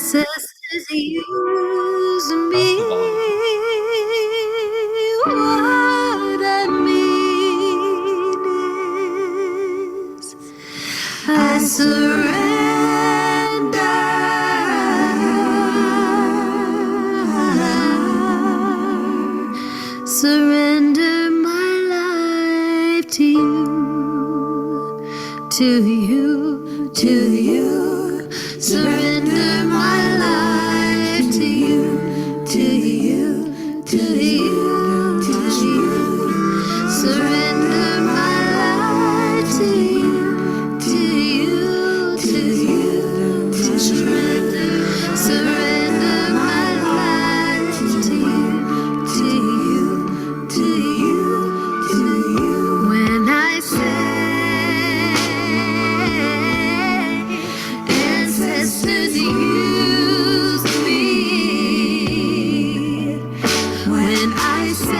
Ancestors use me. What I mean is, I surrender my life to you, surrender my life to you, surrender my life to you, surrender my life to you. When I say ancestors use me, when I say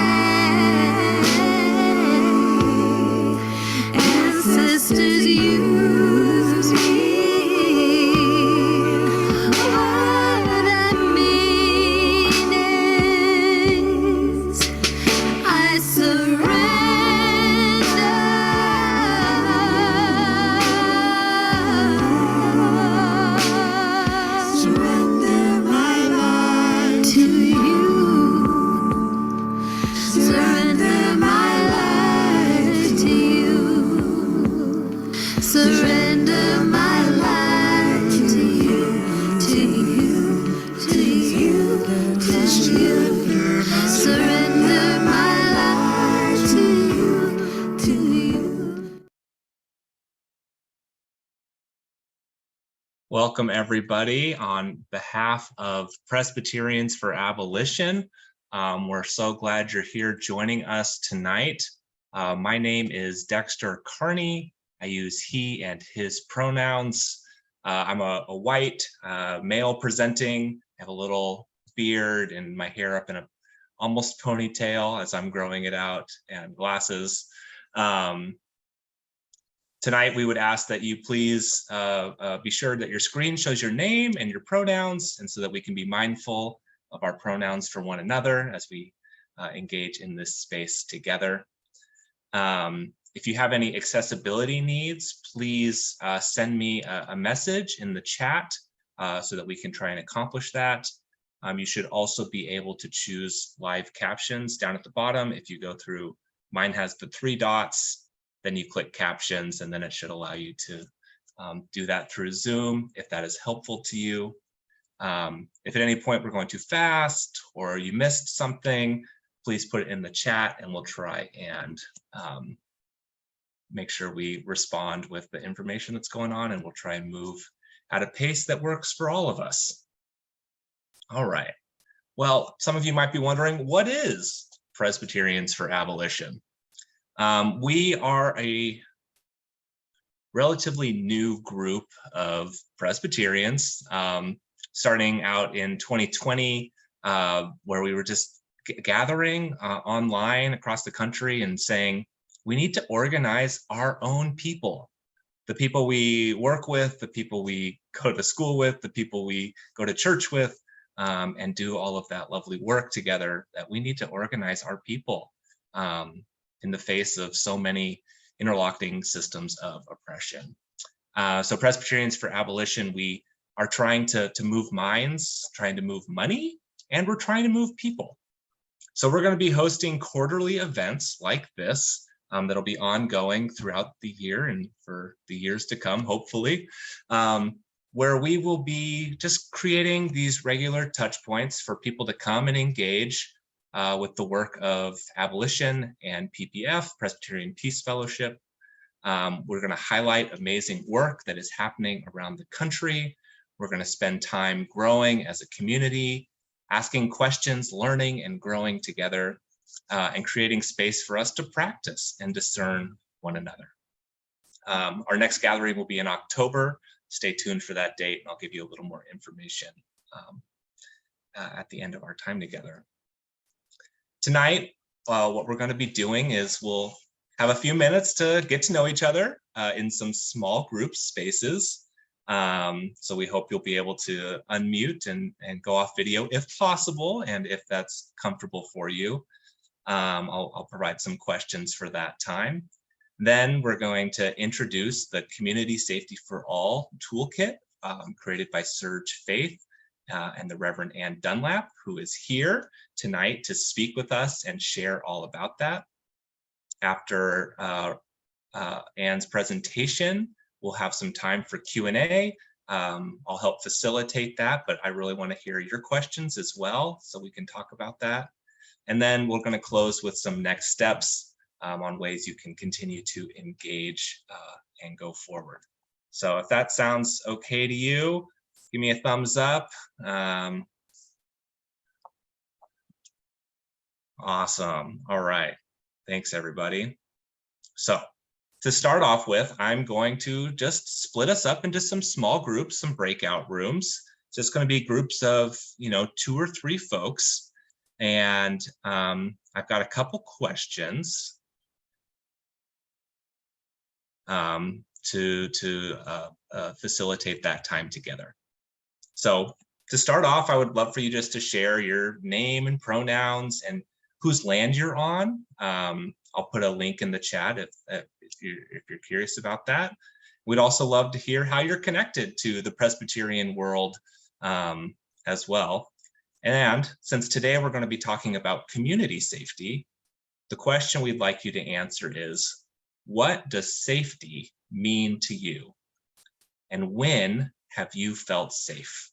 ancestors use me, what I mean is, I surrender my life to you, surrender my life to you, surrender my life to you, surrender my life to you. Welcome, everybody, on behalf of Presbyterians for Abolition. We're so glad you're here joining us tonight. My name is Dexter Carney. I use he and his pronouns. I'm a white male presenting. I have a little beard and my hair up in a almost ponytail as I'm growing it out, and glasses. Tonight, we would ask that you please be sure that your screen shows your name and your pronouns, and so that we can be mindful of our pronouns for one another as we engage in this space together. If you have any accessibility needs, please send me a message in the chat so that we can try and accomplish that. You should also be able to choose live captions down at the bottom. If you go through, mine has the 3 dots, then you click captions, and then it should allow you to do that through Zoom if that is helpful to you. If at any point we're going too fast or you missed something, please put it in the chat and we'll try and make sure we respond with the information that's going on, and we'll try and move at a pace that works for all of us. All right. Well, some of you might be wondering, what is Presbyterians for Abolition? We are a relatively new group of Presbyterians, starting out in 2020, where we were just gathering online across the country and saying, we need to organize our own people, the people we work with, the people we go to school with, the people we go to church with, and do all of that lovely work together, that we need to organize our people in the face of so many interlocking systems of oppression. So Presbyterians for Abolition, we are trying to move minds, trying to move money, and we're trying to move people. So we're going to be hosting quarterly events like this that'll be ongoing throughout the year and for the years to come, hopefully, where we will be just creating these regular touch points for people to come and engage with the work of Abolition and PPF, Presbyterian Peace Fellowship. We're going to highlight amazing work that is happening around the country. We're going to spend time growing as a community, asking questions, learning and growing together, and creating space for us to practice and discern one another. Our next gathering will be in October. Stay tuned for that date, and I'll give you a little more information at the end of our time together. Tonight, what we're going to be doing is we'll have a few minutes to get to know each other in some small group spaces. So we hope you'll be able to unmute and go off video if possible, and if that's comfortable for you. I'll provide some questions for that time. Then we're going to introduce the Community Safety for All toolkit created by SURJ Faith and the Reverend Ann Dunlap, who is here tonight to speak with us and share all about that. After Ann's presentation, we'll have some time for Q&A. I'll help facilitate that, but I really want to hear your questions as well, so we can talk about that. And then we're going to close with some next steps on ways you can continue to engage and go forward. So if that sounds okay to you, give me a thumbs up. Awesome. All right. Thanks, everybody. So to start off with, I'm going to just split us up into some small groups, some breakout rooms. It's just going to be groups of, 2 or 3 folks. And I've got a couple questions to facilitate that time together. So to start off, I would love for you just to share your name and pronouns and whose land you're on. I'll put a link in the chat if you're curious about that. We'd also love to hear how you're connected to the Presbyterian world as well. And since today we're going to be talking about community safety, the question we'd like you to answer is, what does safety mean to you? And when have you felt safe?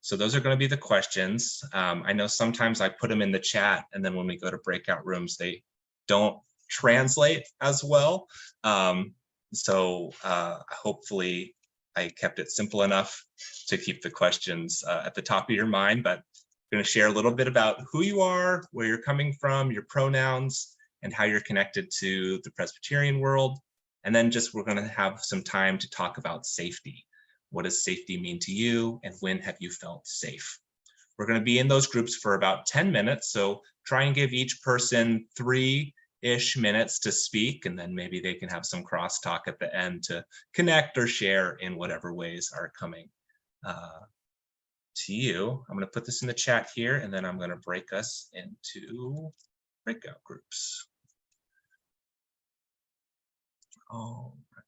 So those are going to be the questions. I know sometimes I put them in the chat, and then when we go to breakout rooms, they don't translate as well. So hopefully I kept it simple enough to keep the questions at the top of your mind, but I'm going to share a little bit about who you are, where you're coming from, your pronouns, and how you're connected to the Presbyterian world. And then we're going to have some time to talk about safety. What does safety mean to you, and when have you felt safe? We're going to be in those groups for about 10 minutes, so try and give each person 3-ish minutes to speak, and then maybe they can have some crosstalk at the end to connect or share in whatever ways are coming to you. I'm going to put this in the chat here, and then I'm going to break us into breakout groups. All right.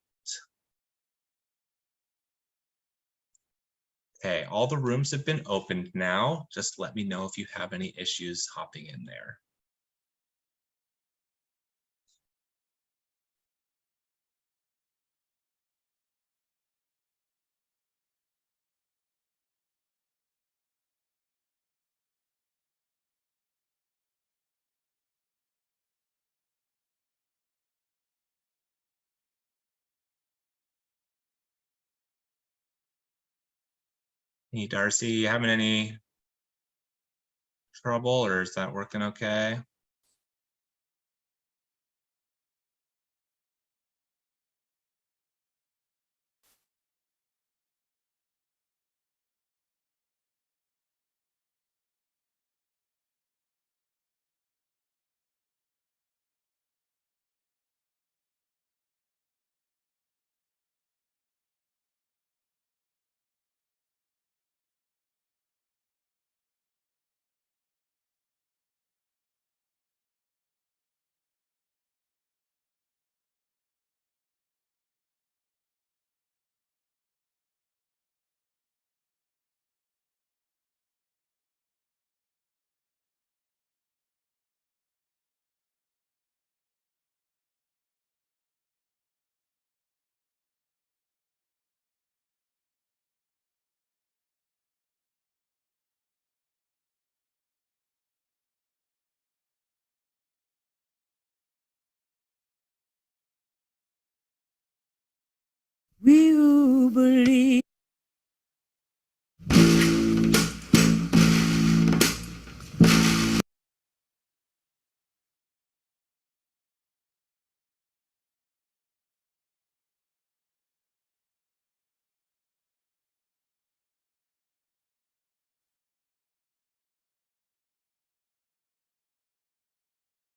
Okay, all the rooms have been opened now. Just let me know if you have any issues hopping in there. Hey, Darcy, you having any trouble, or is that working okay? We who believe.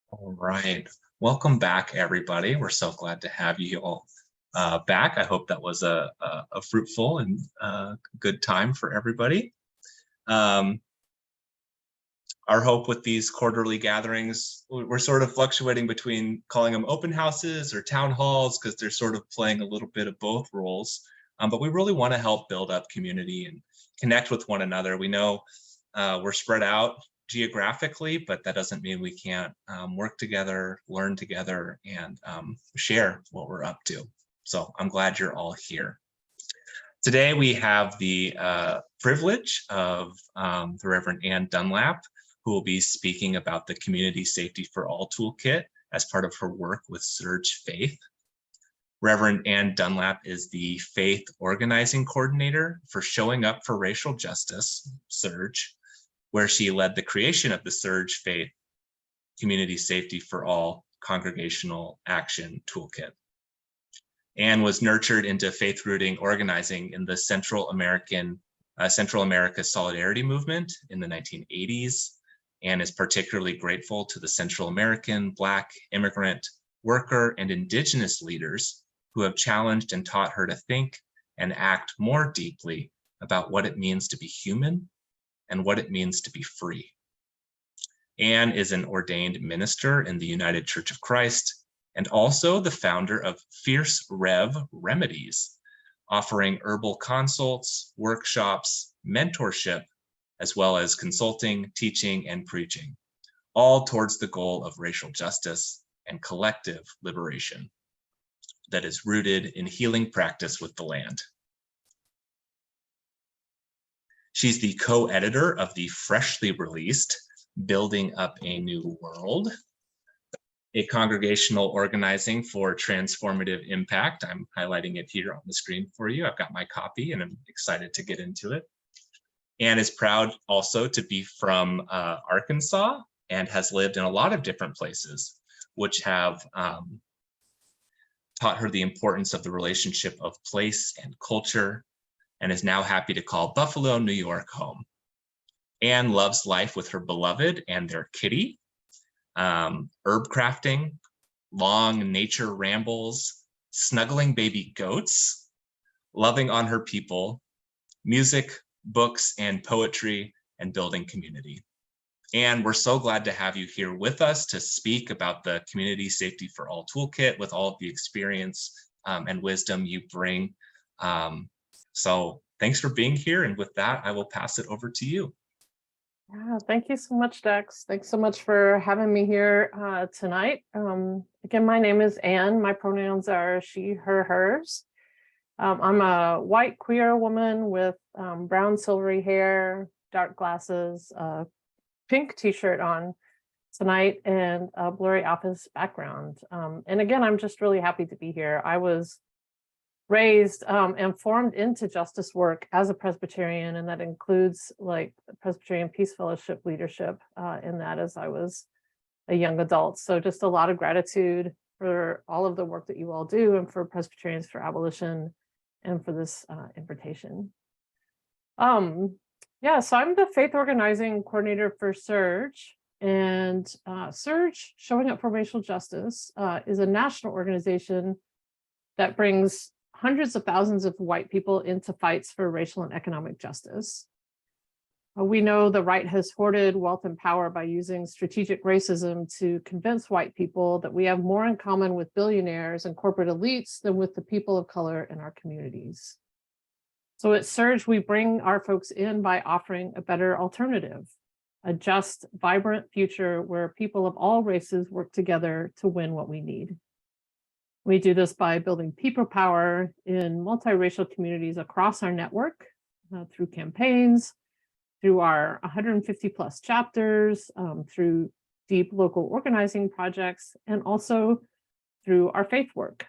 All right, welcome back, everybody. We're so glad to have you all back. I hope that was a fruitful and good time for everybody. Our hope with these quarterly gatherings, we're sort of fluctuating between calling them open houses or town halls because they're sort of playing a little bit of both roles. But we really want to help build up community and connect with one another. We know we're spread out geographically, but that doesn't mean we can't work together, learn together, and share what we're up to. So I'm glad you're all here. Today we have the privilege of the Reverend Ann Dunlap, who will be speaking about the Community Safety for All toolkit as part of her work with SURJ Faith. Reverend Ann Dunlap is the Faith Organizing Coordinator for Showing Up for Racial Justice, SURJ, where she led the creation of the SURJ Faith Community Safety for All Congregational Action Toolkit. Ann was nurtured into faith rooting organizing in the Central America Solidarity Movement in the 1980s, and is particularly grateful to the Central American, Black, immigrant, worker, and Indigenous leaders who have challenged and taught her to think and act more deeply about what it means to be human and what it means to be free. Ann is an ordained minister in the United Church of Christ and also the founder of Fierce Rev Remedies, offering herbal consults, workshops, mentorship, as well as consulting, teaching, and preaching, all towards the goal of racial justice and collective liberation that is rooted in healing practice with the land. She's the co-editor of the freshly released Building Up a New World, a congregational organizing for transformative impact. I'm highlighting it here on the screen for you. I've got my copy and I'm excited to get into it. Ann is proud also to be from Arkansas and has lived in a lot of different places, which have taught her the importance of the relationship of place and culture, and is now happy to call Buffalo, New York home. Ann loves life with her beloved and their kitty, herb crafting, long nature rambles, snuggling baby goats, loving on her people, music, books, and poetry, and building community. And we're so glad to have you here with us to speak about the Community Safety for All toolkit with all of the experience and wisdom you bring. So thanks for being here. And with that, I will pass it over to you. Yeah, thank you so much, Dex. Thanks so much for having me here tonight. Again, my name is Ann. My pronouns are she, her, hers. I'm a white queer woman with brown silvery hair, dark glasses, pink t-shirt on tonight, and a blurry office background. And again, I'm just really happy to be here. I was raised and formed into justice work as a Presbyterian, and that includes like Presbyterian Peace Fellowship leadership in that as I was a young adult. So just a lot of gratitude for all of the work that you all do and for Presbyterians for Abolition and for this invitation. Yeah, so I'm the faith organizing coordinator for SURJ, and SURJ, Showing Up for Racial Justice, is a national organization that brings hundreds of thousands of white people into fights for racial and economic justice. We know the right has hoarded wealth and power by using strategic racism to convince white people that we have more in common with billionaires and corporate elites than with the people of color in our communities. So at SURJ, we bring our folks in by offering a better alternative, a just, vibrant future where people of all races work together to win what we need. We do this by building people power in multiracial communities across our network through campaigns, through our 150 plus chapters, through deep local organizing projects, and also through our faith work.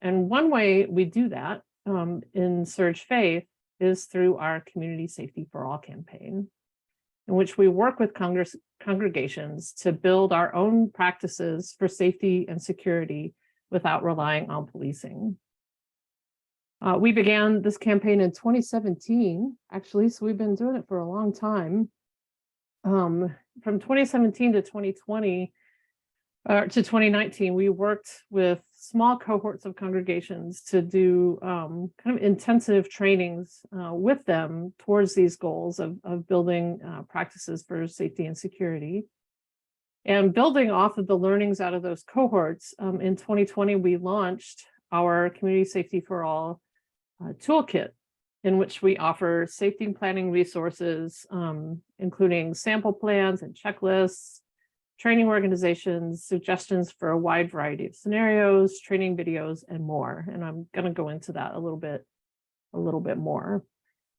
And one way we do that in SURJ Faith is through our Community Safety for All campaign, in which we work with congregations to build our own practices for safety and security without relying on policing. We began this campaign in 2017, actually, so we've been doing it for a long time. From 2017 to 2020, to 2019, we worked with small cohorts of congregations to do kind of intensive trainings with them towards these goals of building practices for safety and security. And building off of the learnings out of those cohorts, in 2020, we launched our Community Safety for All toolkit, in which we offer safety planning resources, including sample plans and checklists, training organizations, suggestions for a wide variety of scenarios, training videos, and more. And I'm going to go into that a little bit more.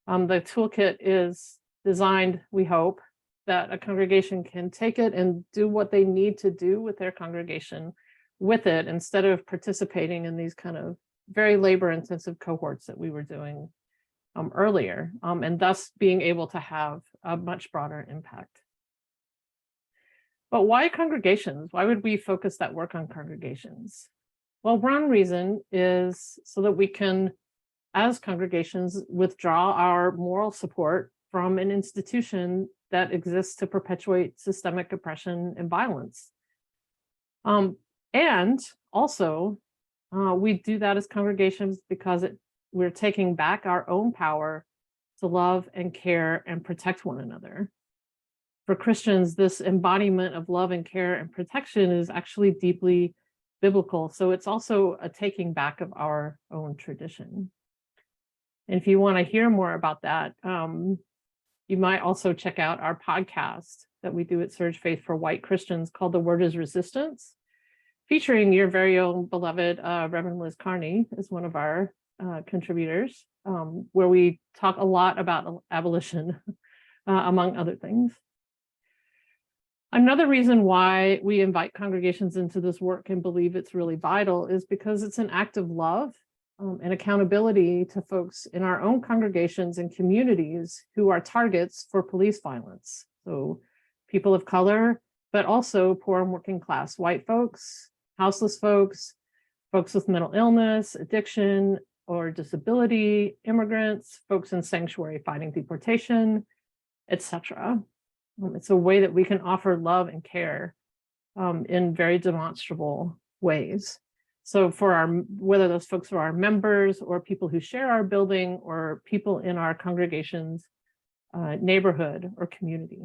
The toolkit is designed, we hope, that a congregation can take it and do what they need to do with their congregation with it, instead of participating in these kind of very labor-intensive cohorts that we were doing earlier, and thus being able to have a much broader impact. But why congregations? Why would we focus that work on congregations? Well, one reason is so that we can, as congregations, withdraw our moral support from an institution that exists to perpetuate systemic oppression and violence. And also, we do that as congregations because we're taking back our own power to love and care and protect one another. For Christians, this embodiment of love and care and protection is actually deeply biblical. So it's also a taking back of our own tradition. And if you want to hear more about that, you might also check out our podcast that we do at SURJ Faith for White Christians called The Word is Resistance, featuring your very own beloved Reverend Liz Carney as one of our contributors, where we talk a lot about abolition, among other things. Another reason why we invite congregations into this work and believe it's really vital is because it's an act of love and accountability to folks in our own congregations and communities who are targets for police violence. So people of color, but also poor and working class white folks, houseless folks, folks with mental illness, addiction, or disability, immigrants, folks in sanctuary fighting deportation, etc. It's a way that we can offer love and care in very demonstrable ways. So for whether those folks are our members or people who share our building or people in our congregation's neighborhood or community.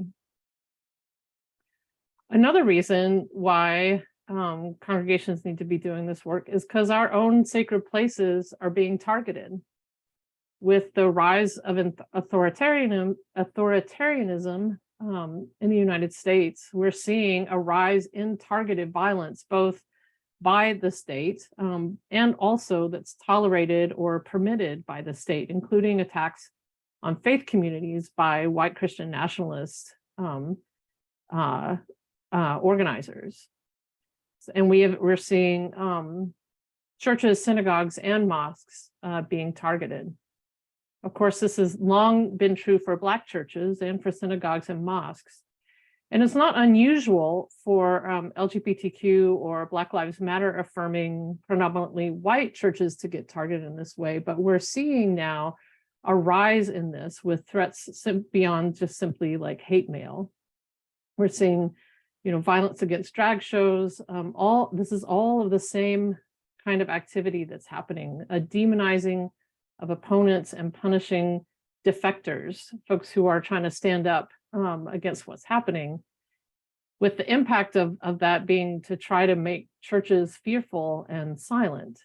Another reason why congregations need to be doing this work is because our own sacred places are being targeted. With the rise of authoritarianism in the United States, we're seeing a rise in targeted violence, both by the state and also that's tolerated or permitted by the state, including attacks on faith communities by white Christian nationalist organizers. And we're seeing churches, synagogues, and mosques being targeted. Of course, this has long been true for Black churches and for synagogues and mosques. And it's not unusual for LGBTQ or Black Lives Matter affirming predominantly white churches to get targeted in this way, but we're seeing now a rise in this with threats beyond just simply like hate mail. We're seeing, violence against drag shows. This is all of the same kind of activity that's happening, a demonizing of opponents and punishing defectors, folks who are trying to stand up against what's happening, with the impact of that being to try to make churches fearful and silent.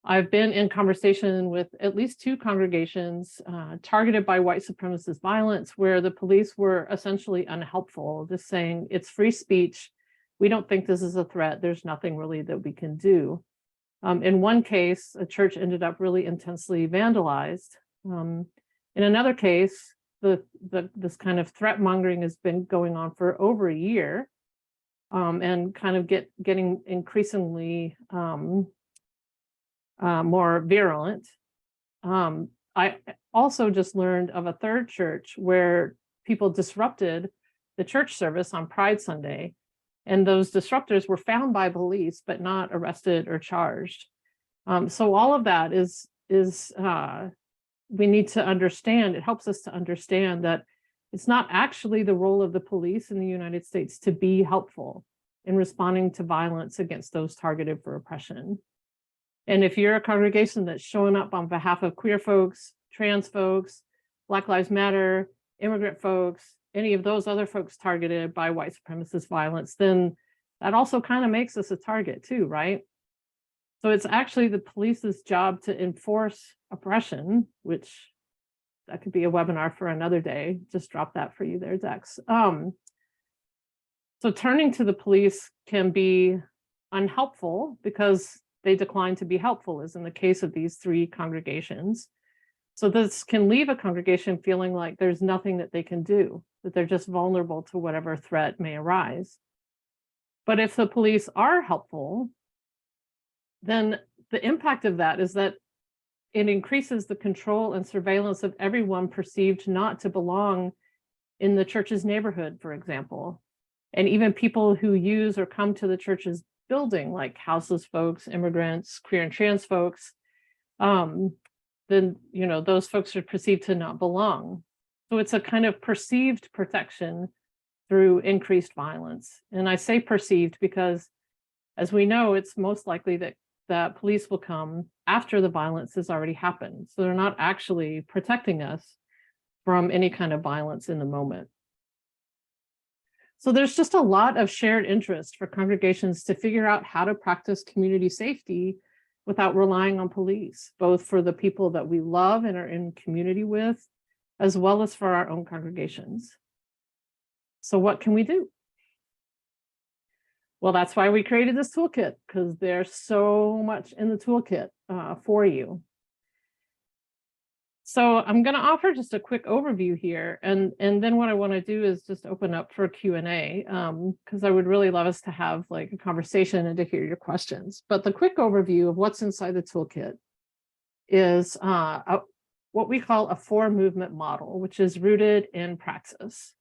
I've been in conversation with at least 2 congregations targeted by white supremacist violence, where the police were essentially unhelpful, just saying it's free speech. We don't think this is a threat. There's nothing really that we can do. In one case, a church ended up really intensely vandalized. In another case, this kind of threat mongering has been going on for over a year, and kind of getting increasingly more virulent. I also just learned of a third church where people disrupted the church service on Pride Sunday, and those disruptors were found by police but not arrested or charged. So all of that is we need to understand. It helps us to understand that it's not actually the role of the police in the United States to be helpful. in responding to violence against those targeted for oppression. And if you're a congregation that's showing up on behalf of queer folks, trans folks, Black Lives Matter, immigrant folks, any of those other folks targeted by white supremacist violence, then that also kind of makes us a target too, right? So it's actually the police's job to enforce oppression, which that could be a webinar for another day. Just drop that for you there, Dex. So turning to the police can be unhelpful because they decline to be helpful, as in the case of these three congregations. So this can leave a congregation feeling like there's nothing that they can do, that they're just vulnerable to whatever threat may arise. But if the police are helpful, then the impact of that is that it increases the control and surveillance of everyone perceived not to belong in the church's neighborhood, for example. And even people who use or come to the church's building, like houseless folks, immigrants, queer and trans folks, then those folks are perceived to not belong. So it's a kind of perceived protection through increased violence. And I say perceived because, as we know, it's most likely that police will come after the violence has already happened. So they're not actually protecting us from any kind of violence in the moment. So there's just a lot of shared interest for congregations to figure out how to practice community safety without relying on police, both for the people that we love and are in community with, as well as for our own congregations. So what can we do? Well, that's why we created this toolkit, because there's so much in the toolkit for you. So I'm going to offer just a quick overview here, and then what I want to do is just open up for Q&A, because I would really love us to have like a conversation and to hear your questions. But the quick overview of what's inside the toolkit is what we call a 4-movement model, which is rooted in praxis.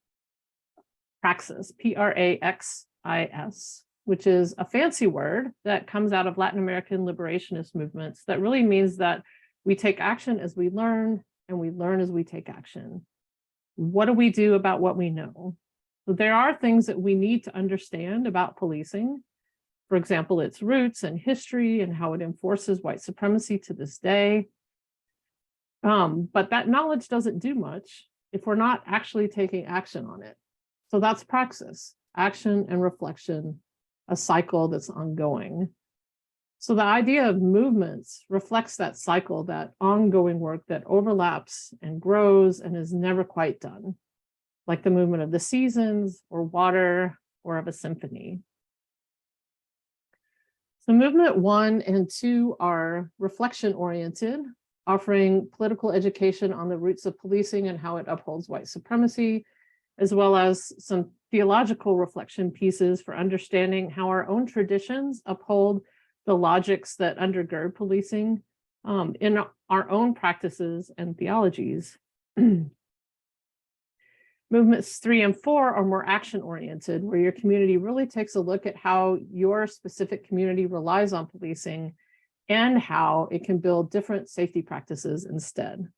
Praxis, P-R-A-X-I-S, which is a fancy word that comes out of Latin American liberationist movements that really means that we take action as we learn, and we learn as we take action. What do we do about what we know? So there are things that we need to understand about policing. For example, its roots and history and how it enforces white supremacy to this day. But that knowledge doesn't do much if we're not actually taking action on it. So that's praxis, action and reflection, a cycle that's ongoing. So the idea of movements reflects that cycle, that ongoing work that overlaps and grows and is never quite done, like the movement of the seasons or water or of a symphony. So movement 1 and 2 are reflection-oriented, offering political education on the roots of policing and how it upholds white supremacy, as well as some theological reflection pieces for understanding how our own traditions uphold the logics that undergird policing in our own practices and theologies. Movements 3 and 4 are more action-oriented, where your community really takes a look at how your specific community relies on policing and how it can build different safety practices instead.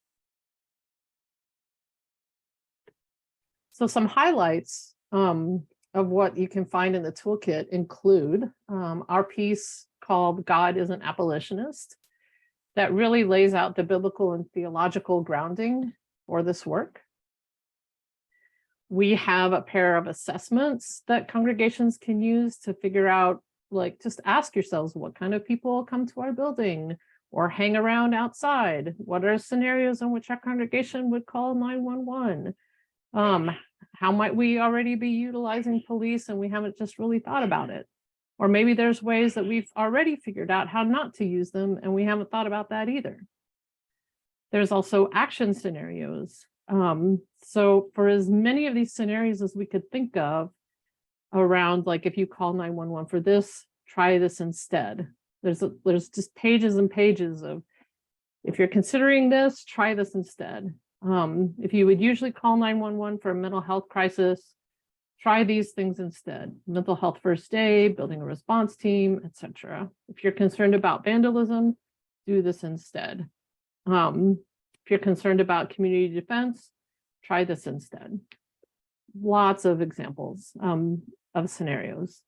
So some highlights of what you can find in the toolkit include our piece called God is an Abolitionist, that really lays out the biblical and theological grounding for this work. We have a pair of assessments that congregations can use to figure out, like, just ask yourselves, what kind of people come to our building or hang around outside? What are scenarios in which our congregation would call 911? How might we already be utilizing police and we haven't just really thought about it? Or maybe there's ways that we've already figured out how not to use them and we haven't thought about that either. There's also action scenarios. So for as many of these scenarios as we could think of around, like, if you call 911 for this, try this instead. There's just pages and pages of, if you're considering this, try this instead. If you would usually call 911 for a mental health crisis, try these things instead. Mental health first aid, building a response team, etc. If you're concerned about vandalism, do this instead. If you're concerned about community defense, try this instead. Lots of examples of scenarios.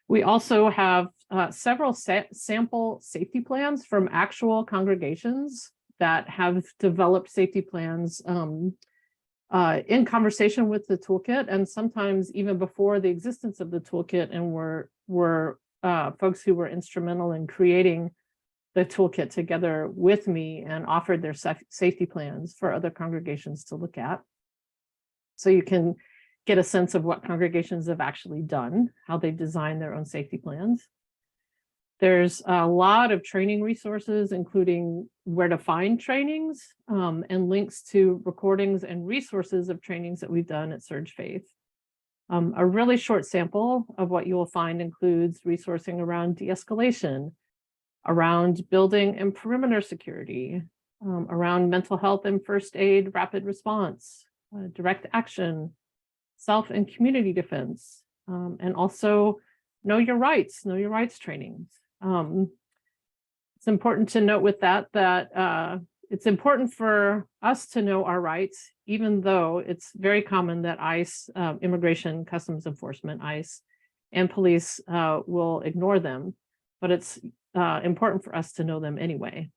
We also have several sample safety plans from actual congregations that have developed safety plans in conversation with the toolkit, and sometimes even before the existence of the toolkit, and were folks who were instrumental in creating the toolkit together with me and offered their safety plans for other congregations to look at. So you can get a sense of what congregations have actually done, how they've designed their own safety plans. There's a lot of training resources, including where to find trainings and links to recordings and resources of trainings that we've done at SURJ Faith. A really short sample of what you will find includes resourcing around de-escalation, around building and perimeter security, around mental health and first aid rapid response, direct action, self and community defense, and also know your rights trainings. It's important to note with that it's important for us to know our rights, even though it's very common that ICE, Immigration Customs Enforcement, ICE, and police will ignore them, but it's important for us to know them anyway.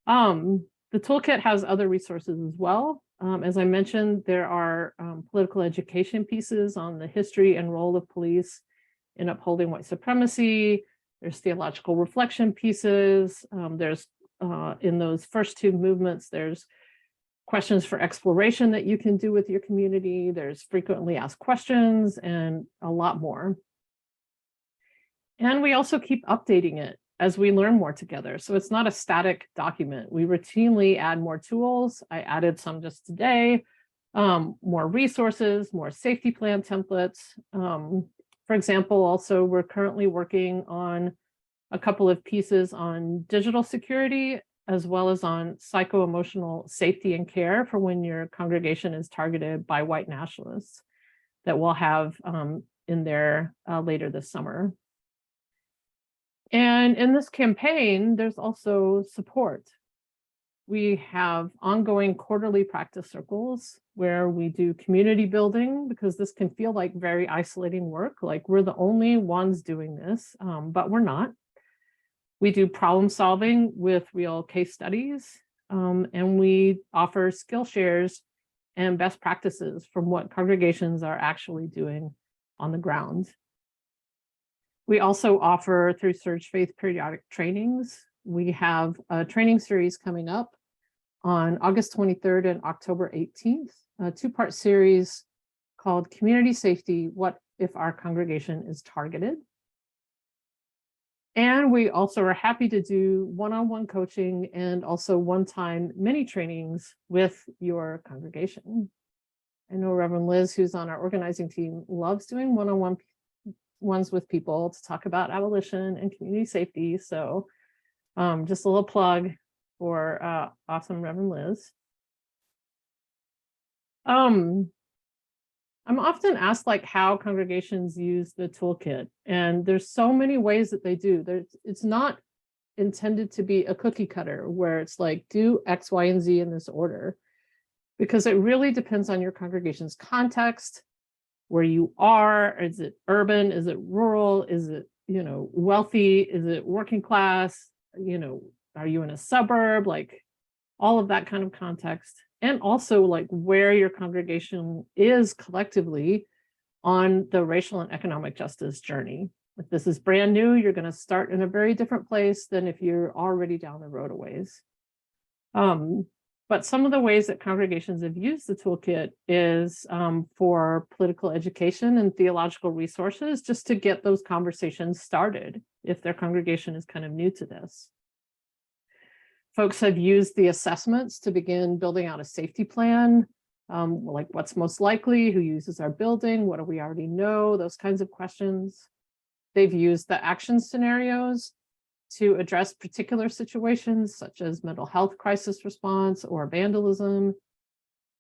The toolkit has other resources as well. As I mentioned, there are political education pieces on the history and role of police in upholding white supremacy. There's theological reflection pieces. There's in those first two movements, there's questions for exploration that you can do with your community. There's frequently asked questions and a lot more. And we also keep updating it as we learn more together. So it's not a static document. We routinely add more tools. I added some just today, more resources, more safety plan templates. For example, also, we're currently working on a couple of pieces on digital security, as well as on psycho-emotional safety and care for when your congregation is targeted by white nationalists, that we'll have in there later this summer. And in this campaign, there's also support. We have ongoing quarterly practice circles where we do community building, because this can feel like very isolating work, like we're the only ones doing this, but we're not. We do problem solving with real case studies, and we offer skill shares and best practices from what congregations are actually doing on the ground. We also offer, through SURJ Faith, periodic trainings. We have a training series coming up on August 23rd and October 18th, a two-part series called Community Safety: What If Our Congregation is Targeted? And we also are happy to do one-on-one coaching and also one-time mini trainings with your congregation. I know Reverend Liz, who's on our organizing team, loves doing one-on-one ones with people to talk about abolition and community safety. So just a little plug for awesome Reverend Liz. I'm often asked like how congregations use the toolkit, and there's so many ways that they do. It's not intended to be a cookie cutter where it's like do X, Y, and Z in this order, because it really depends on your congregation's context, where you are. Is it urban? Is it rural? Is it, wealthy? Is it working class? Are you in a suburb? Like all of that kind of context. And also like where your congregation is collectively on the racial and economic justice journey. If this is brand new, you're going to start in a very different place than if you're already down the road a ways. But some of the ways that congregations have used the toolkit is for political education and theological resources, just to get those conversations started if their congregation is kind of new to this. Folks have used the assessments to begin building out a safety plan, like what's most likely, who uses our building, what do we already know, those kinds of questions. They've used the action scenarios to address particular situations such as mental health crisis response or vandalism.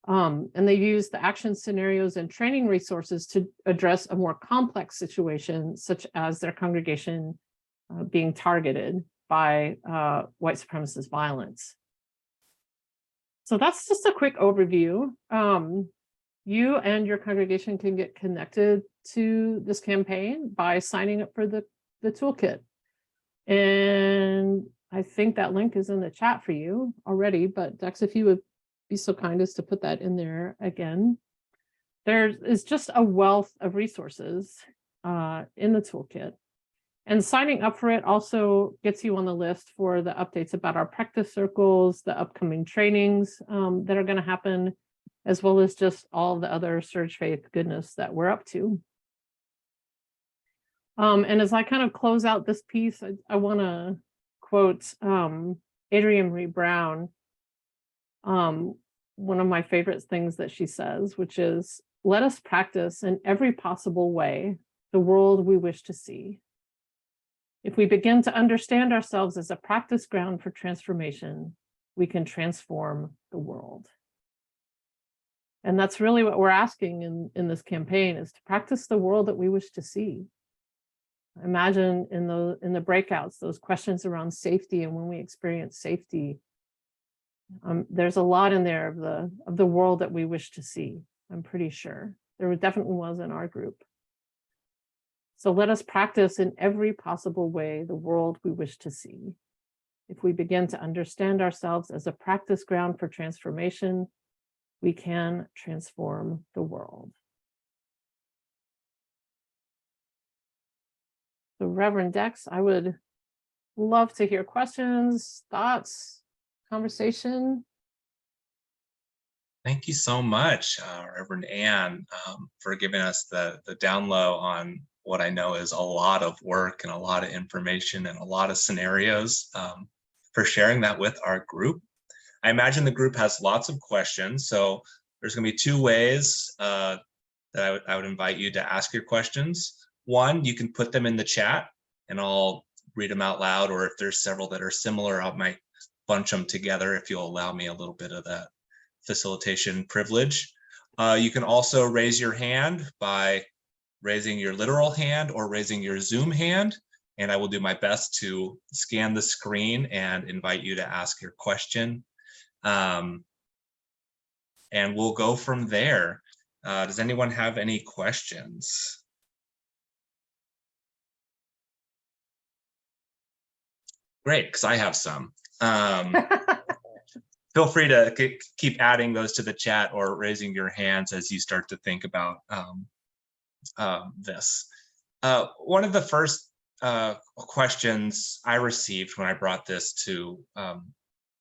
And they use the action scenarios and training resources to address a more complex situation, such as their congregation being targeted by white supremacist violence. So that's just a quick overview. you and your congregation can get connected to this campaign by signing up for the toolkit. And I think that link is in the chat for you already, but Dex, if you would be so kind as to put that in there again. There is just a wealth of resources in the toolkit. And signing up for it also gets you on the list for the updates about our practice circles, the upcoming trainings that are going to happen, as well as just all the other SURJ Faith goodness that we're up to. And as I kind of close out this piece, I want to quote Adrienne Marie Brown, one of my favorite things that she says, which is, let us practice in every possible way the world we wish to see. If we begin to understand ourselves as a practice ground for transformation, we can transform the world. And that's really what we're asking in this campaign, is to practice the world that we wish to see. Imagine in the breakouts, those questions around safety and when we experience safety. There's a lot in there of the world that we wish to see. I'm pretty sure there definitely was in our group. So let us practice in every possible way the world we wish to see. If we begin to understand ourselves as a practice ground for transformation, we can transform the world. So Reverend Dex, I would love to hear questions, thoughts, conversation. Thank you so much, Reverend Ann, for giving us the down low on what I know is a lot of work and a lot of information and a lot of scenarios, for sharing that with our group. I imagine the group has lots of questions, so there's going to be two ways that I would invite you to ask your questions. One, you can put them in the chat and I'll read them out loud, or if there's several that are similar, I might bunch them together if you'll allow me a little bit of that facilitation privilege. You can also raise your hand by raising your literal hand or raising your Zoom hand, and I will do my best to scan the screen and invite you to ask your question. And we'll go from there. Does anyone have any questions? Great, because I have some. Feel free to keep adding those to the chat or raising your hands as you start to think about this. One of the first questions I received when I brought this to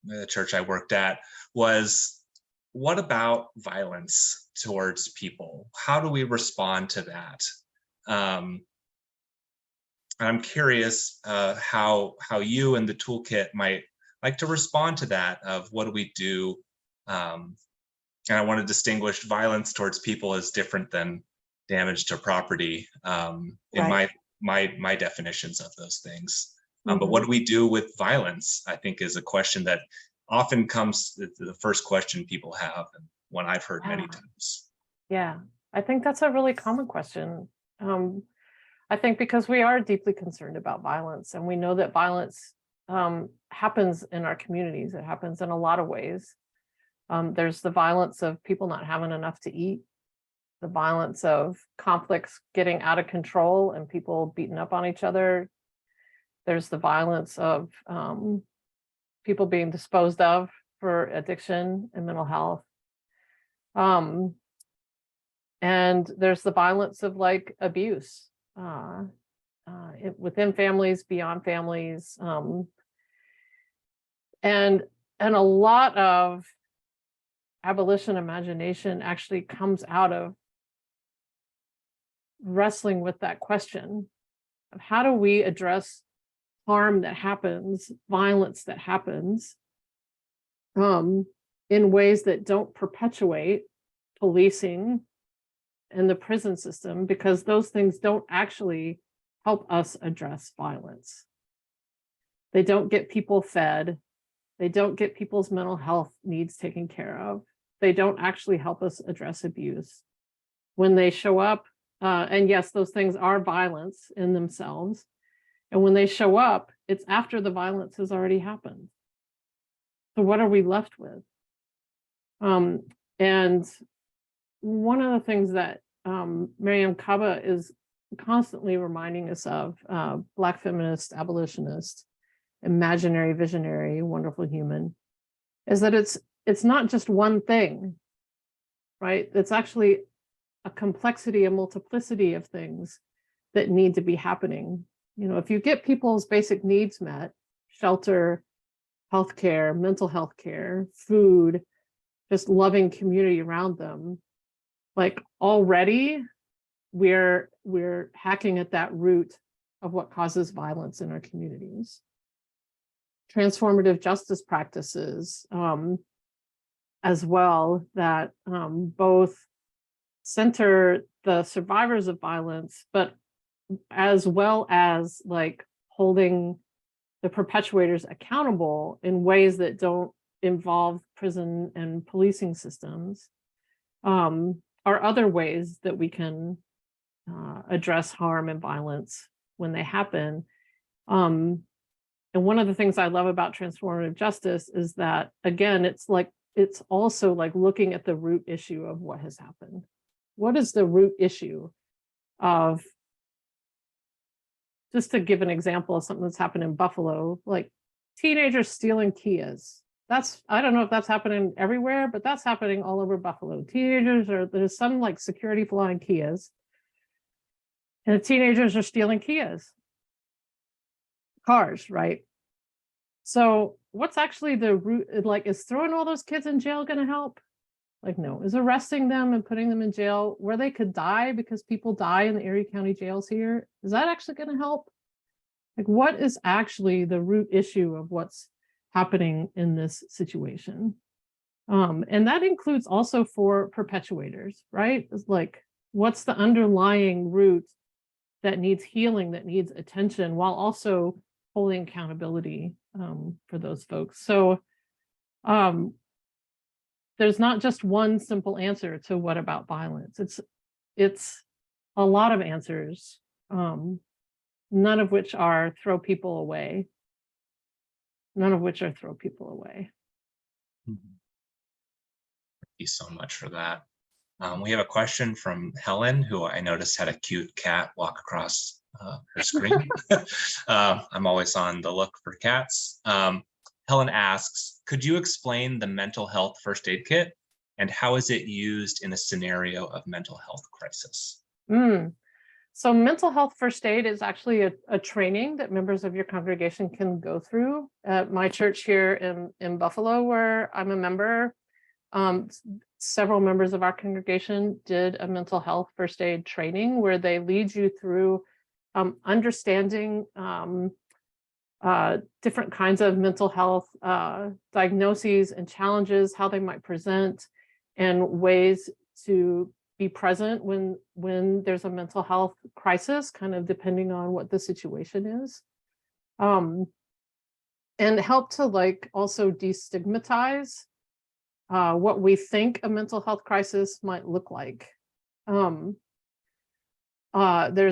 the church I worked at was, what about violence towards people? How do we respond to that? I'm curious how you and the toolkit might like to respond to that, of what do we do? And I want to distinguish violence towards people as different than damage to property in my definitions of those things. But what do we do with violence, I think, is a question that often comes, the first question people have, and one I've heard many times. Yeah, I think that's a really common question. I think because we are deeply concerned about violence, and we know that violence happens in our communities. It happens in a lot of ways. There's the violence of people not having enough to eat, the violence of conflicts getting out of control and people beating up on each other. There's the violence of people being disposed of for addiction and mental health. And there's the violence of like abuse within families, beyond families. And a lot of abolition imagination actually comes out of wrestling with that question of how do we address harm that happens, violence that happens, in ways that don't perpetuate policing and the prison system, because those things don't actually help us address violence. They don't get people fed. They don't get people's mental health needs taken care of. They don't actually help us address abuse. When they show up, and yes, those things are violence in themselves. And when they show up, it's after the violence has already happened. So what are we left with? And one of the things that Miriam Kaba is constantly reminding us of, Black feminist, abolitionist, imaginary visionary, wonderful human, is that it's not just one thing, right? It's actually a complexity, a multiplicity of things that need to be happening. You know, if you get people's basic needs met, shelter, healthcare, mental health care, food, just loving community around them, like already we're hacking at that root of what causes violence in our communities. Transformative justice practices as well, that both center the survivors of violence, but as well as like holding the perpetuators accountable in ways that don't involve prison and policing systems, are other ways that we can address harm and violence when they happen. And one of the things I love about transformative justice is that, again, it's also like looking at the root issue of what has happened. What is the root issue of, just to give an example of something that's happened in Buffalo, like teenagers stealing Kias. I don't know if that's happening everywhere, but that's happening all over Buffalo. There's some like security flying Kias, and the teenagers are stealing Kias. Cars, right? So what's actually the root? Like, is throwing all those kids in jail going to help? Like, no. Is arresting them and putting them in jail where they could die, because people die in the Erie County jails here, is that actually going to help? Like, what is actually the root issue of what's happening in this situation? And that includes also for perpetuators, right? It's like, what's the underlying root that needs healing, that needs attention, while also holding accountability for those folks. So there's not just one simple answer to what about violence. It's a lot of answers, none of which are throw people away. None of which are throw people away. Thank you so much for that. We have a question from Helen, who I noticed had a cute cat walk across her screen. I'm always on the look for cats. Helen asks, could you explain the mental health first aid kit and how is it used in a scenario of mental health crisis? So mental health first aid is actually a training that members of your congregation can go through. At my church here in Buffalo, where I'm a member, several members of our congregation did a mental health first aid training where they lead you through understanding different kinds of mental health diagnoses and challenges, how they might present, and ways to be present when there's a mental health crisis, kind of depending on what the situation is. And help to like also destigmatize what we think a mental health crisis might look like. There's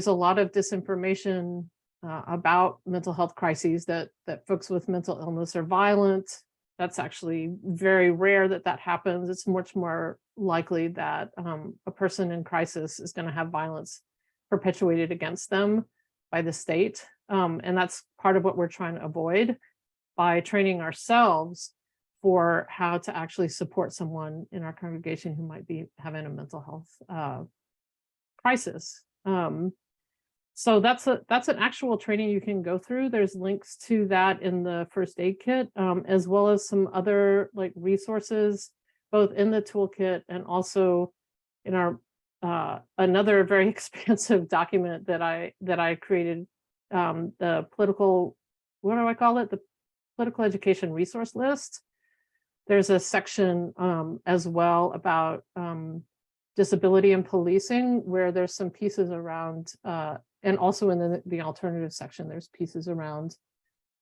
a lot of disinformation about mental health crises, that folks with mental illness are violent. That's actually very rare that happens. It's much more likely that a person in crisis is going to have violence perpetuated against them by the state. And that's part of what we're trying to avoid by training ourselves for how to actually support someone in our congregation who might be having a mental health crisis. So that's an actual training you can go through. There's links to that in the first aid kit, as well as some other like resources, both in the toolkit and also in our another very expansive document that I created, the political, what do I call it? The political education resource list. There's a section as well about disability and policing, where there's some pieces around, and also in the alternative section, there's pieces around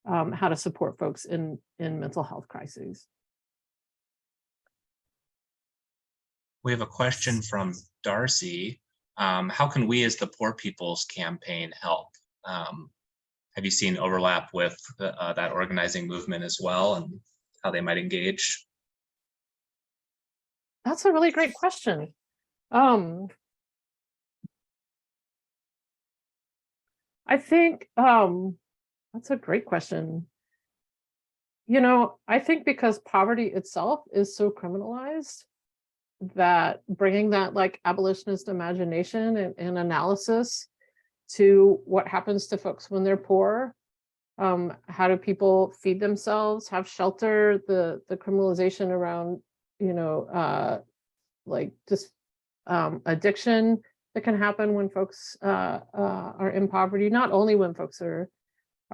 how to support folks in mental health crises. We have a question from Darcy. How can we as the Poor People's Campaign help? Have you seen overlap with that organizing movement as well, and how they might engage? That's a really great question. I think that's a great question. I think because poverty itself is so criminalized, that bringing that like abolitionist imagination and analysis to what happens to folks when they're poor, how do people feed themselves, have shelter, the criminalization around, like just addiction that can happen when folks are in poverty, not only when folks are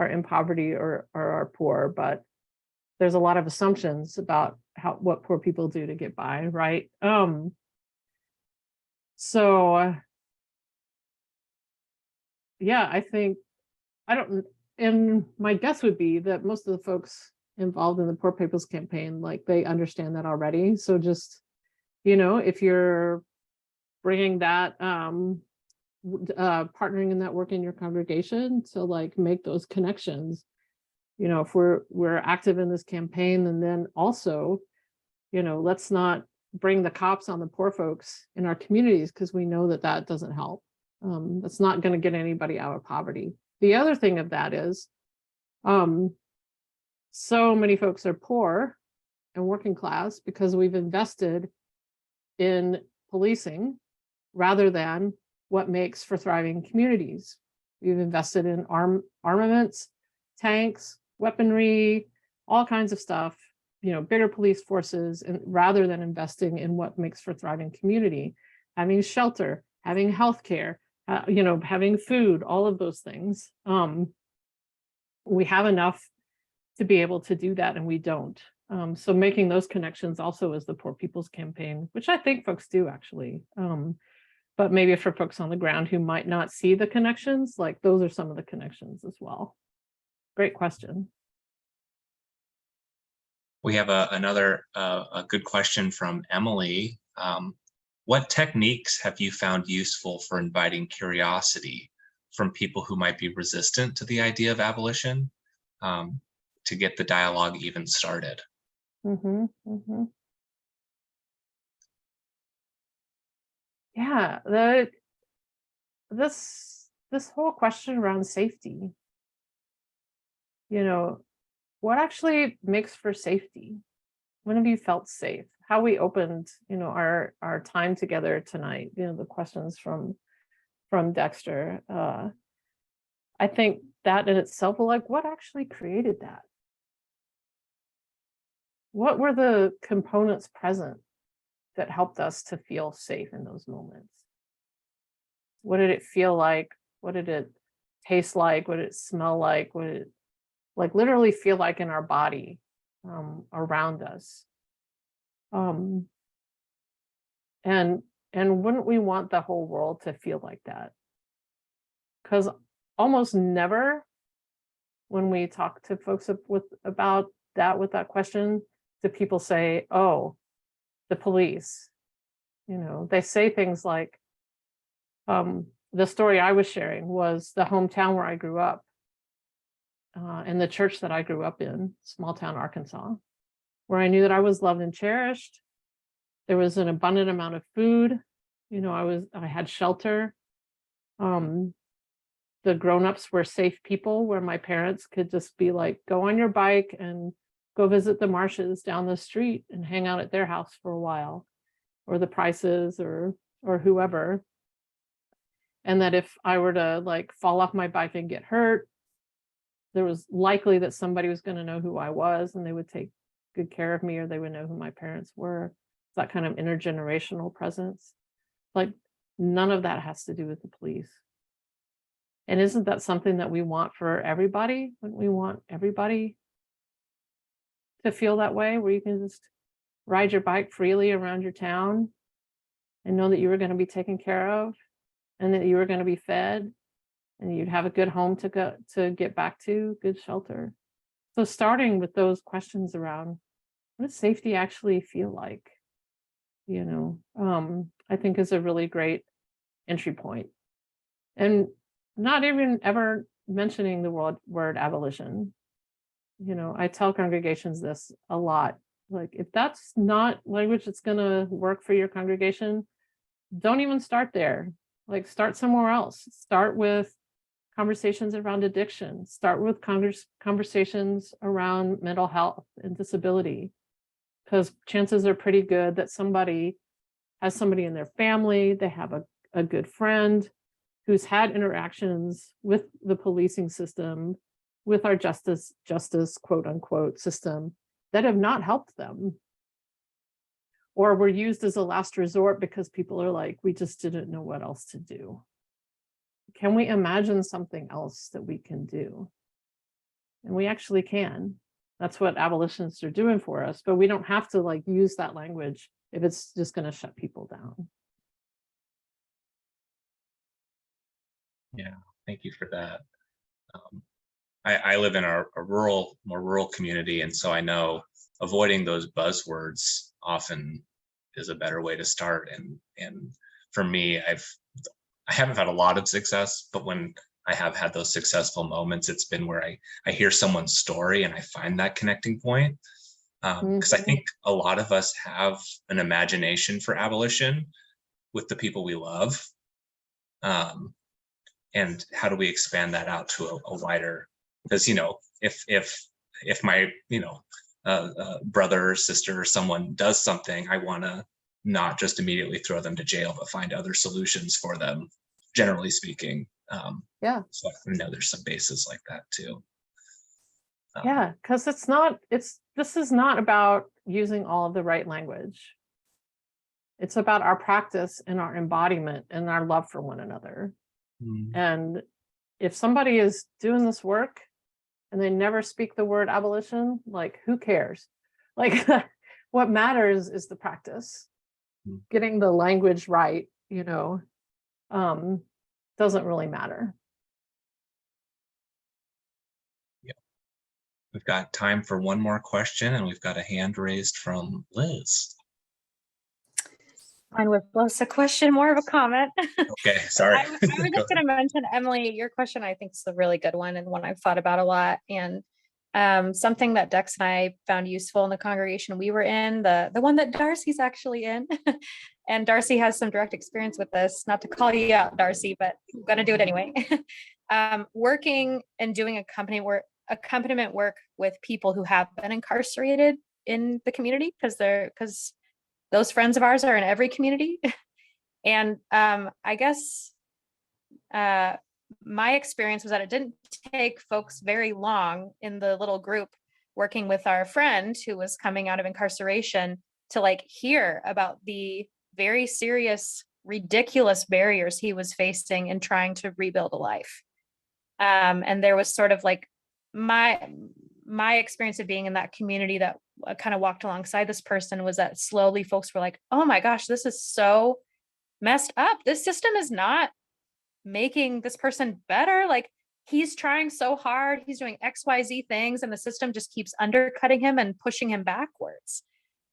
in poverty or are poor, but there's a lot of assumptions about what poor people do to get by, right? So yeah, I think and my guess would be that most of the folks involved in the Poor People's Campaign, like they understand that already. So just, if you're bringing that, partnering in that work in your congregation to like make those connections, if we're active in this campaign, and then also, let's not bring the cops on the poor folks in our communities, because we know that doesn't help. That's not going to get anybody out of poverty. The other thing of that is, so many folks are poor and working class because we've invested in policing rather than what makes for thriving communities. We've invested in armaments, tanks, weaponry, all kinds of stuff, bigger police forces, and rather than investing in what makes for thriving community, having shelter, having healthcare, having food, all of those things. We have enough to be able to do that, and we don't. So making those connections also is the Poor People's Campaign, which I think folks do actually. But maybe for folks on the ground who might not see the connections, like those are some of the connections as well. Great question. We have another good question from Emily. What techniques have you found useful for inviting curiosity from people who might be resistant to the idea of abolition, to get the dialogue even started? Yeah, this whole question around safety, what actually makes for safety? When have you felt safe? How we opened, our time together tonight, the questions from Dexter. I think that in itself, like, what actually created that? What were the components present that helped us to feel safe in those moments? What did it feel like? What did it taste like? What did it smell like? What did it like literally feel like in our body, around us? And wouldn't we want the whole world to feel like that? Because almost never when we talk to folks about that question, do people say, oh, the police. They say things like, the story I was sharing was the hometown where I grew up, and the church that I grew up in, small town Arkansas, where I knew that I was loved and cherished. There was an abundant amount of food. I had shelter. The grownups were safe people, where my parents could just be like, go on your bike and go visit the Marshes down the street and hang out at their house for a while, or the Prices or whoever. And that if I were to like fall off my bike and get hurt, there was likely that somebody was going to know who I was, and they would take good care of me, or they would know who my parents were. That kind of intergenerational presence. Like, none of that has to do with the police. And isn't that something that we want for everybody? Wouldn't we want everybody to feel that way, where you can just ride your bike freely around your town and know that you were going to be taken care of, and that you were going to be fed, and you'd have a good home to get back to, good shelter? So starting with those questions around, what does safety actually feel like? I think is a really great entry point. And not even ever mentioning the word abolition. I tell congregations this a lot. Like, if that's not language that's going to work for your congregation, don't even start there. Like, start somewhere else. Start with conversations around addiction. Start with conversations around mental health and disability, because chances are pretty good that somebody has somebody in their family, they have a good friend who's had interactions with the policing system, with our justice quote unquote system, that have not helped them, or were used as a last resort because people are like, we just didn't know what else to do. Can we imagine something else that we can do? And we actually can. That's what abolitionists are doing for us, but we don't have to like use that language if it's just going to shut people down. Yeah, thank you for that. I live in a more rural community, and so I know avoiding those buzzwords often is a better way to start. And for me, I haven't had a lot of success, but when I have had those successful moments, it's been where I hear someone's story and I find that connecting point. Because I think a lot of us have an imagination for abolition with the people we love. And how do we expand that out to a wider, because, you know, if my, you know, brother or sister or someone does something, I want to not just immediately throw them to jail, but find other solutions for them, generally speaking. Yeah. So I know there's some bases like that too. Yeah, because this is not about using all of the right language. It's about our practice and our embodiment and our love for one another. And if somebody is doing this work and they never speak the word abolition, like, who cares? Like, what matters is the practice. Getting the language right, you know, doesn't really matter. Yeah. We've got time for one more question, and we've got a hand raised from Liz. Mine was less a question, more of a comment. Okay, sorry. I was just going to mention, Emily, your question I think is a really good one, and one I've thought about a lot. And something that Dex and I found useful in the congregation we were in, the one that Darcy's actually in, and Darcy has some direct experience with this. Not to call you out, Darcy, but I'm going to do it anyway. Working and doing accompaniment work with people who have been incarcerated in the community, because those friends of ours are in every community. And I guess my experience was that it didn't take folks very long in the little group working with our friend who was coming out of incarceration to like hear about the very serious, ridiculous barriers he was facing in trying to rebuild a life. And there was sort of like my experience of being in that community that kind of walked alongside this person was that slowly folks were like, oh my gosh, this is so messed up. This system is not making this person better. Like, he's trying so hard, he's doing XYZ things, and the system just keeps undercutting him and pushing him backwards.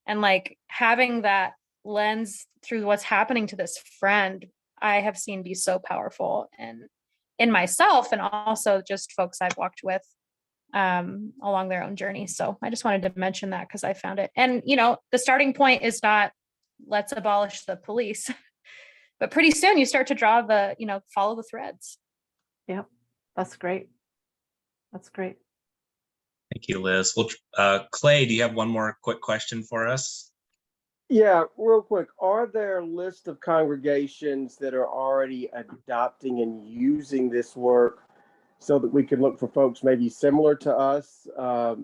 And like having that lens through what's happening to this friend, I have seen be so powerful, and in myself, and also just folks I've walked with along their own journey. So I just wanted to mention that because I found it. And, you know, the starting point is not let's abolish the police, but pretty soon you start to draw the, you know, follow the threads. Yep. That's great. That's great. Thank you, Liz. Well, Clay, do you have one more quick question for us? Yeah, real quick. Are there a list of congregations that are already adopting and using this work so that we can look for folks maybe similar to us, a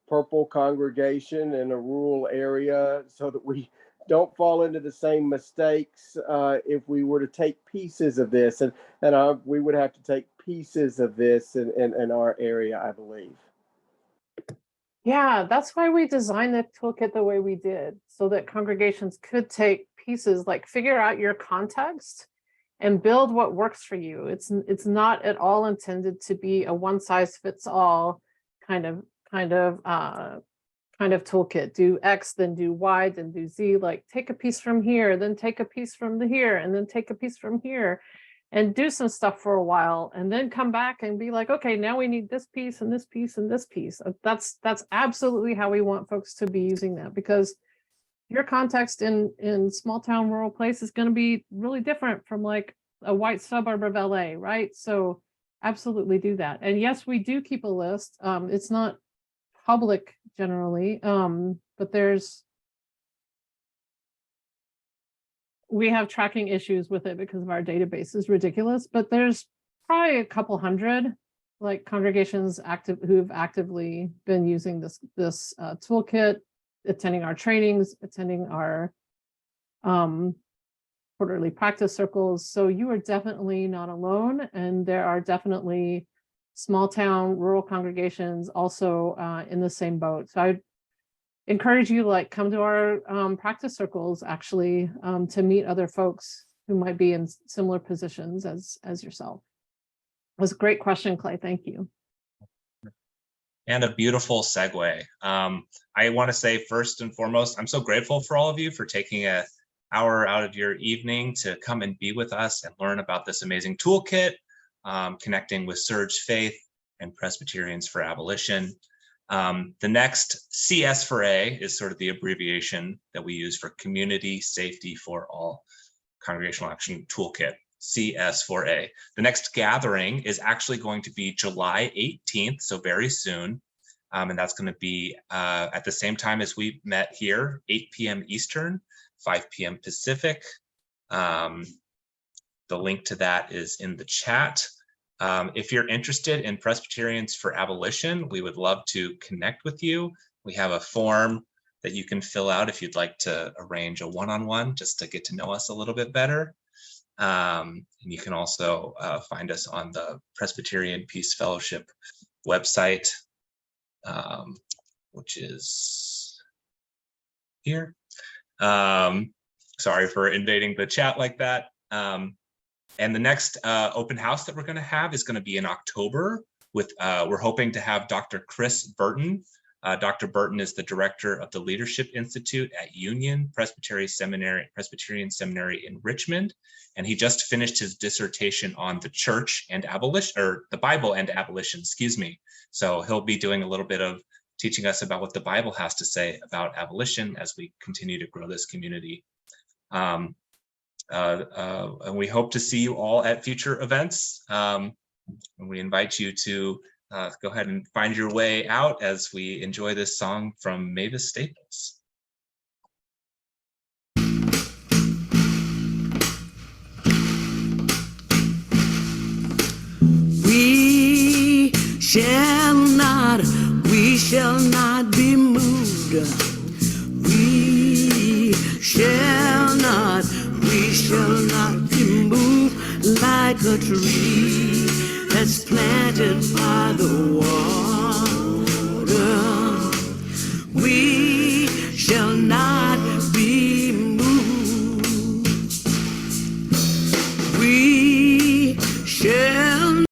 purple congregation in a rural area, so that we don't fall into the same mistakes if we were to take pieces of this? And we would have to take pieces of this in our area, I believe. Yeah, that's why we designed the toolkit the way we did, so that congregations could take pieces, like figure out your context and build what works for you. It's not at all intended to be a one size fits all kind of toolkit. Do X, then do Y, then do Z. Like, take a piece from here, then take a piece from here, and then take a piece from here, and do some stuff for a while, and then come back and be like, okay, now we need this piece and this piece and this piece. That's absolutely how we want folks to be using that, because your context in small town rural place is going to be really different from like a white suburb of LA, right? So absolutely do that. And yes, we do keep a list. It's not public generally, but we have tracking issues with it because of our database is ridiculous, but there's probably a couple hundred like congregations who've actively been using this toolkit, attending our trainings, attending our quarterly practice circles. So you are definitely not alone, and there are definitely small town rural congregations also in the same boat. So I encourage you like come to our practice circles actually to meet other folks who might be in similar positions as yourself. It was a great question, Clay. Thank you. And a beautiful segue. I want to say first and foremost, I'm so grateful for all of you for taking an hour out of your evening to come and be with us and learn about this amazing toolkit, connecting with SURJ Faith and Presbyterians for Abolition. The next CS for A is sort of the abbreviation that we use for Community Safety for All Congregational Action Toolkit, CS4A. The next gathering is actually going to be July 18th, so very soon. And that's going to be at the same time as we met here, 8 p.m. Eastern, 5 p.m. Pacific. The link to that is in the chat. If you're interested in Presbyterians for Abolition, we would love to connect with you. We have a form that you can fill out if you'd like to arrange a one-on-one just to get to know us a little bit better. And you can also find us on the Presbyterian Peace Fellowship website, which is here. Sorry for invading the chat like that. And the next open house that we're going to have is going to be in October. We're hoping to have Dr. Chris Burton. Dr. Burton is the director of the Leadership Institute at Union Presbyterian Seminary in Richmond, and he just finished his dissertation on the church and abolition, or the Bible and abolition, excuse me. So he'll be doing a little bit of teaching us about what the Bible has to say about abolition as we continue to grow this community. And we hope to see you all at future events. And we invite you to go ahead and find your way out as we enjoy this song from Mavis Staples. We shall not be moved. We shall not be moved like a tree that's planted by the water.